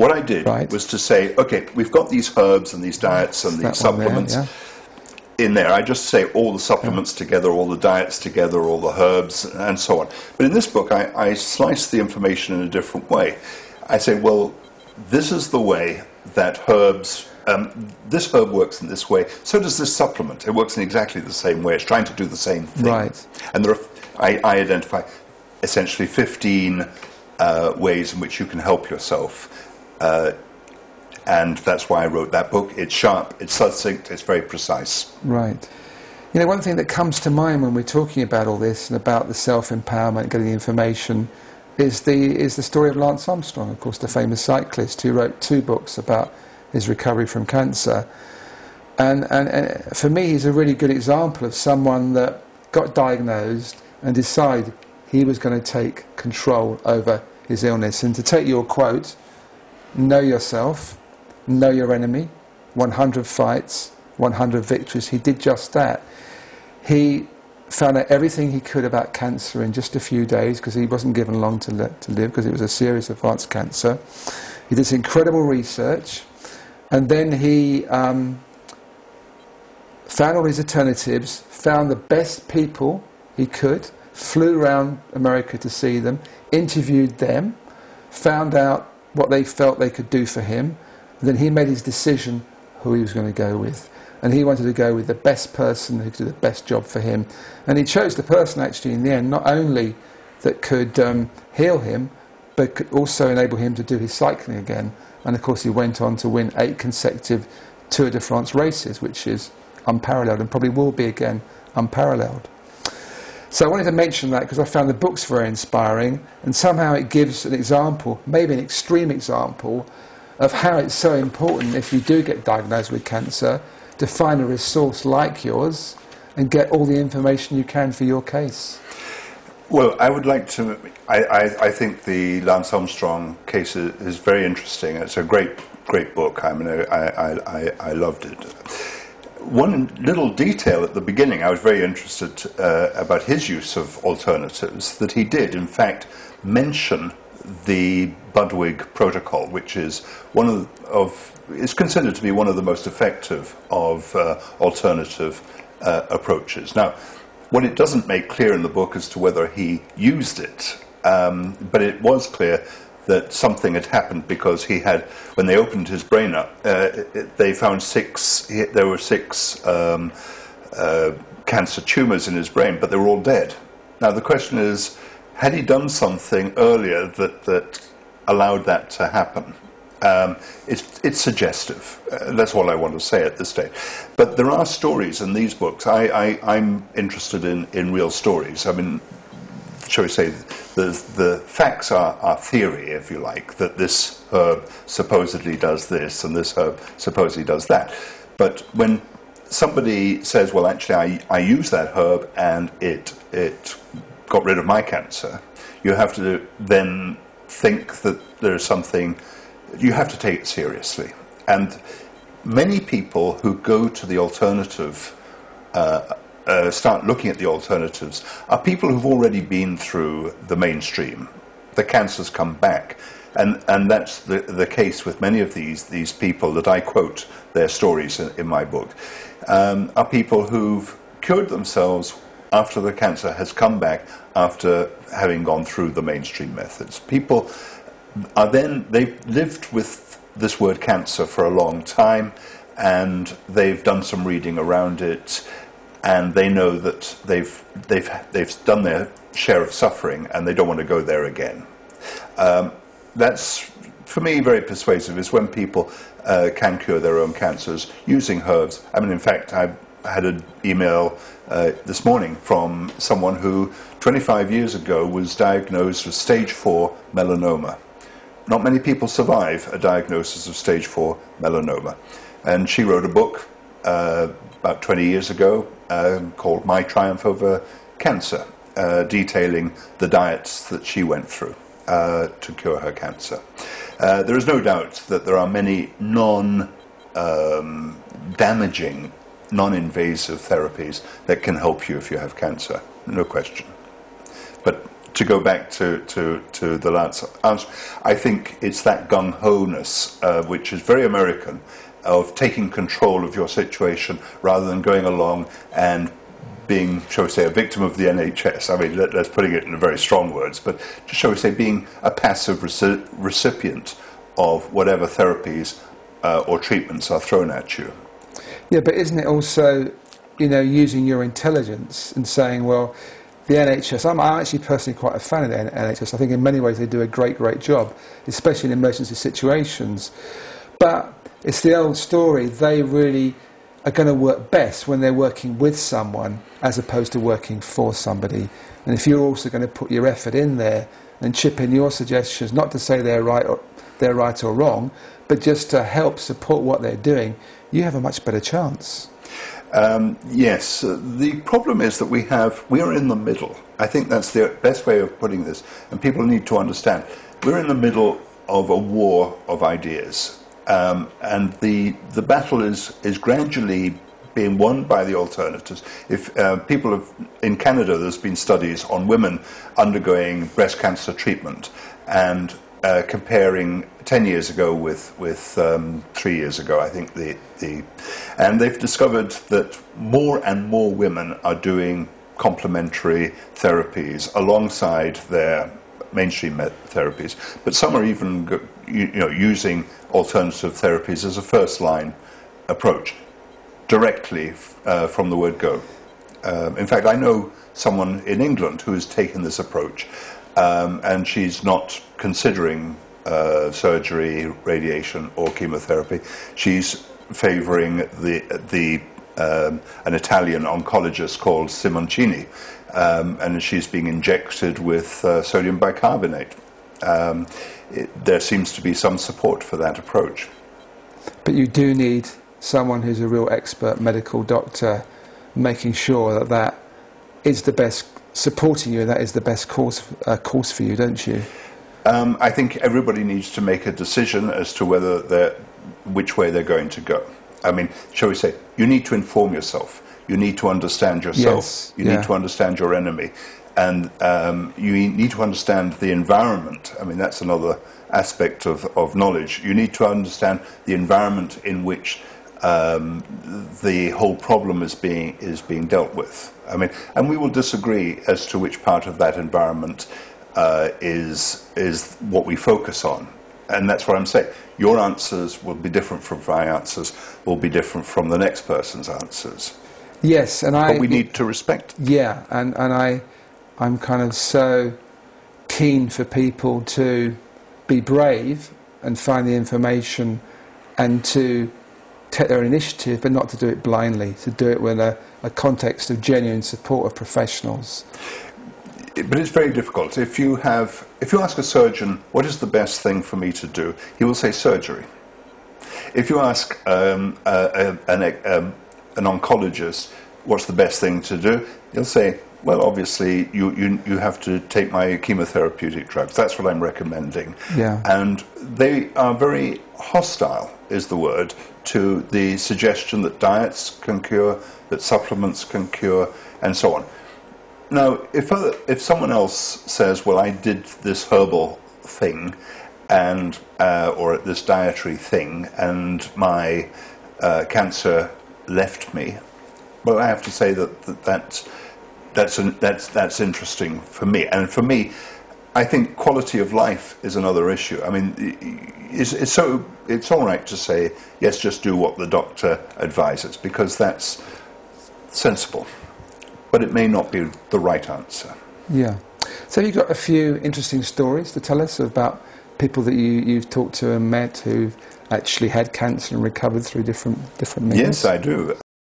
what I did was to say, okay, we've got these herbs and these diets and these supplements in there. I just say all the supplements together, all the diets together, all the herbs, and so on. But in this book, I slice the information in a different way. I say, well, this is the way that herbs, this herb works in this way, so does this supplement. It works in exactly the same way. It's trying to do the same thing. Right. And there are, I identify essentially 15 ways in which you can help yourself. And that's why I wrote that book. It's sharp, it's succinct, it's very precise. Right. You know, one thing that comes to mind when we're talking about all this and about the self-empowerment, getting the information, is the story of Lance Armstrong, of course, the famous cyclist who wrote 2 books about his recovery from cancer. And for me, he's a really good example of someone that got diagnosed and decided he was going to take control over his illness. And to take your quote, know yourself, know your enemy, 100 fights, 100 victories. He did just that. He found out everything he could about cancer in just a few days, because he wasn't given long to live, because it was a serious advanced cancer. He did this incredible research, and then he found all his alternatives, found the best people he could, flew around America to see them, interviewed them, found out what they felt they could do for him, and then he made his decision who he was going to go with. And he wanted to go with the best person who could do the best job for him. And he chose the person, actually, in the end, not only that could heal him, but could also enable him to do his cycling again. And of course, he went on to win 8 consecutive Tour de France races, which is unparalleled, and probably will be again unparalleled. So I wanted to mention that because I found the book's very inspiring, and somehow it gives an example, maybe an extreme example, of how it's so important, if you do get diagnosed with cancer, to find a resource like yours and get all the information you can for your case. Well, I would like to, I think the Lance Armstrong case is very interesting. It's a great book. I mean, I loved it. One little detail at the beginning, I was very interested about his use of alternatives, that he did, in fact, mention the Budwig protocol, which is is considered to be one of the most effective of alternative approaches. Now, what it doesn't make clear in the book as to whether he used it, but it was clear that something had happened, because he had, when they opened his brain up, they found there were 6 cancer tumours in his brain, but they were all dead. Now the question is, had he done something earlier that allowed that to happen? It's suggestive. That's all I want to say at this stage. But there are stories in these books. I'm interested in real stories. I mean, shall we say, the facts are theory, if you like, that this herb supposedly does this and this herb supposedly does that. But when somebody says, well, actually, I use that herb and it got rid of my cancer, you have to then think that there's something, you have to take it seriously. And many people who go to the alternative, start looking at the alternatives, are people who've already been through the mainstream. The cancer's come back. And that's the case with many of these people that I quote their stories in my book, are people who've cured themselves after the cancer has come back after having gone through the mainstream methods. People are they've lived with this word cancer for a long time, and they've done some reading around it, and they know that they've done their share of suffering, and they don't want to go there again. That's, for me, very persuasive, is when people can cure their own cancers using herbs. I mean, in fact, I had an email this morning from someone who 25 years ago was diagnosed with stage 4 melanoma. Not many people survive a diagnosis of stage 4 melanoma. And she wrote a book about 20 years ago called My Triumph Over Cancer, detailing the diets that she went through to cure her cancer. There is no doubt that there are many non-damaging, non-invasive therapies that can help you if you have cancer, no question. But to go back to the last answer, I think it's that gung-ho-ness, which is very American, of taking control of your situation rather than going along and being, shall we say, a victim of the NHS. I mean, that's putting it in very strong words, but just, shall we say, being a passive recipient of whatever therapies or treatments are thrown at you. Yeah, but isn't it also, using your intelligence and saying, well, the NHS, I'm actually personally quite a fan of the NHS. I think in many ways they do a great job, especially in emergency situations. But it's the old story, they really are going to work best when they're working with someone as opposed to working for somebody. And if you're also going to put your effort in there and chip in your suggestions, not to say they're right or wrong, but just to help support what they're doing, you have a much better chance. Yes, the problem is that we are in the middle. I think that's the best way of putting this, and people need to understand. We're in the middle of a war of ideas, and the battle is gradually being won by the alternatives. If people have, in Canada, there's been studies on women undergoing breast cancer treatment, and comparing 10 years ago with 3 years ago, I think and they've discovered that more and more women are doing complementary therapies alongside their mainstream therapies, but some are even using alternative therapies as a first line approach directly from the word go. In fact, I know someone in England who has taken this approach, and she's not considering surgery, radiation or chemotherapy. She's favouring an Italian oncologist called Simoncini, and she's being injected with sodium bicarbonate. There seems to be some support for that approach. But you do need someone who's a real expert medical doctor making sure that is the best, supporting you, that is the best course for you, don't you? I think everybody needs to make a decision as to which way they're going to go. I mean, shall we say, you need to inform yourself. You need to understand yourself. Yes, you need to understand your enemy. And you need to understand the environment. I mean, that's another aspect of knowledge. You need to understand the environment in which the whole problem is being dealt with. I mean, and we will disagree as to which part of that environment is what we focus on, and that's what I'm saying. Your answers will be different from my answers, will be different from the next person's answers. Yes, but we need to respect. Yeah, and I'm kind of so keen for people to be brave and find the information and to take their initiative, but not to do it blindly, to do it with a context of genuine support of professionals. But it's very difficult. If you ask a surgeon, what is the best thing for me to do, he will say surgery. If you ask an oncologist, what's the best thing to do, he'll say, well, obviously, you have to take my chemotherapeutic drugs. That's what I'm recommending. Yeah. And they are very hostile, is the word, to the suggestion that diets can cure, that supplements can cure, and so on. Now, if someone else says, well, I did this herbal thing, and or this dietary thing, and my cancer left me, well, I have to say that's interesting for me. And for me, I think quality of life is another issue. I mean, it's all right to say, yes, just do what the doctor advises, because that's sensible. But it may not be the right answer. Yeah. So you've got a few interesting stories to tell us about people that you've talked to and met who've actually had cancer and recovered through different means? Yes, I do.